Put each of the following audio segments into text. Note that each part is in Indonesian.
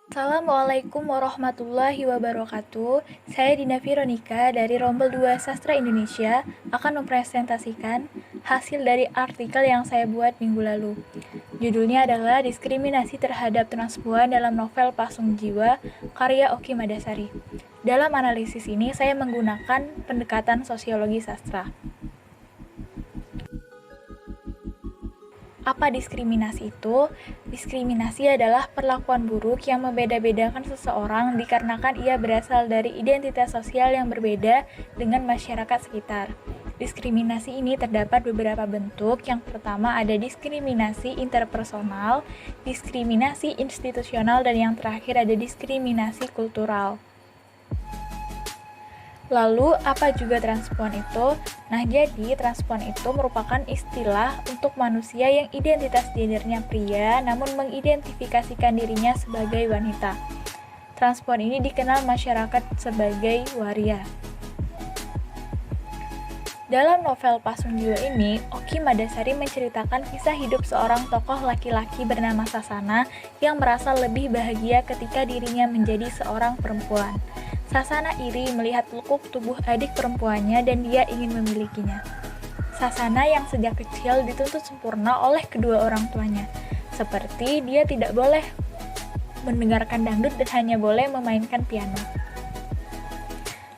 Assalamualaikum warahmatullahi wabarakatuh. Saya Dina Veronica dari Rombel 2 Sastra Indonesia akan mempresentasikan hasil dari artikel yang saya buat minggu lalu. Judulnya adalah Diskriminasi Terhadap Transpuan dalam Novel Pasung Jiwa, karya Oki Madasari. Dalam analisis ini, saya menggunakan pendekatan sosiologi sastra. Apa diskriminasi itu? Diskriminasi adalah perlakuan buruk yang membeda-bedakan seseorang dikarenakan ia berasal dari identitas sosial yang berbeda dengan masyarakat sekitar. Diskriminasi ini terdapat beberapa bentuk. Yang pertama ada diskriminasi interpersonal, diskriminasi institusional, dan yang terakhir ada diskriminasi kultural. Lalu, apa juga transpuan itu? Nah, jadi transpuan itu merupakan istilah untuk manusia yang identitas gendernya pria, namun mengidentifikasikan dirinya sebagai wanita. Transpuan ini dikenal masyarakat sebagai waria. Dalam novel Pasung Jiwa ini, Oki Madasari menceritakan kisah hidup seorang tokoh laki-laki bernama Sasana yang merasa lebih bahagia ketika dirinya menjadi seorang perempuan. Sasana iri melihat lekuk tubuh adik perempuannya dan dia ingin memilikinya. Sasana yang sejak kecil dituntut sempurna oleh kedua orang tuanya, seperti dia tidak boleh mendengarkan dangdut dan hanya boleh memainkan piano.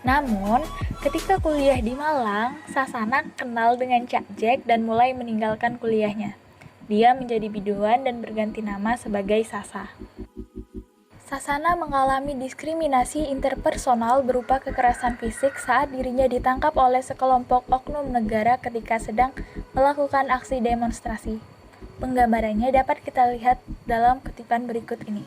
Namun, ketika kuliah di Malang, Sasana kenal dengan Cak Jack dan mulai meninggalkan kuliahnya. Dia menjadi biduan dan berganti nama sebagai Sasa. Sasana mengalami diskriminasi interpersonal berupa kekerasan fisik saat dirinya ditangkap oleh sekelompok oknum negara ketika sedang melakukan aksi demonstrasi. Penggambarannya dapat kita lihat dalam kutipan berikut ini.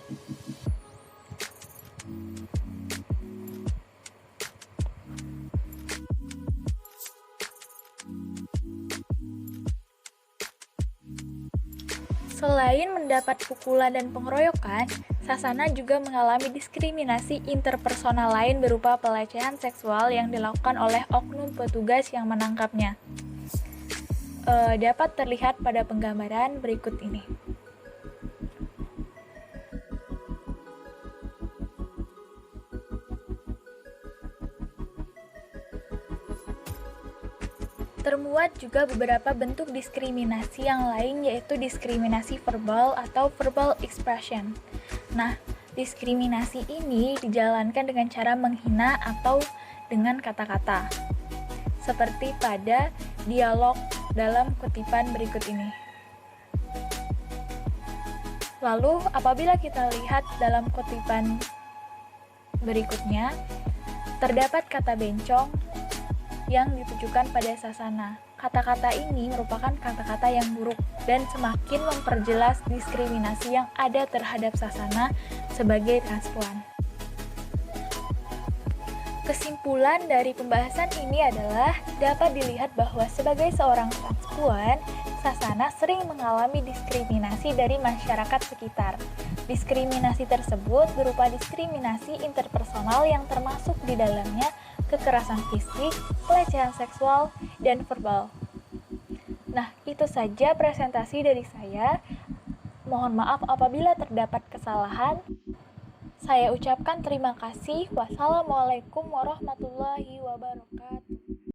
Selain mendapat pukulan dan pengeroyokan, Sasana juga mengalami diskriminasi interpersonal lain berupa pelecehan seksual yang dilakukan oleh oknum petugas yang menangkapnya. Dapat terlihat pada penggambaran berikut ini. Termuat juga beberapa bentuk diskriminasi yang lain, yaitu diskriminasi verbal atau verbal expression. Nah, diskriminasi ini dijalankan dengan cara menghina atau dengan kata-kata, seperti pada dialog dalam kutipan berikut ini. Lalu, apabila kita lihat dalam kutipan berikutnya, terdapat kata bencong yang ditujukan pada Sasana. Kata-kata ini merupakan kata-kata yang buruk dan semakin memperjelas diskriminasi yang ada terhadap Sasana sebagai transpuan. Kesimpulan dari pembahasan ini adalah dapat dilihat bahwa sebagai seorang transpuan, Sasana sering mengalami diskriminasi dari masyarakat sekitar. Diskriminasi tersebut berupa diskriminasi interpersonal yang termasuk di dalamnya kekerasan fisik, pelecehan seksual, dan verbal. Nah, itu saja presentasi dari saya. Mohon maaf apabila terdapat kesalahan. Saya ucapkan terima kasih. Wassalamualaikum warahmatullahi wabarakatuh.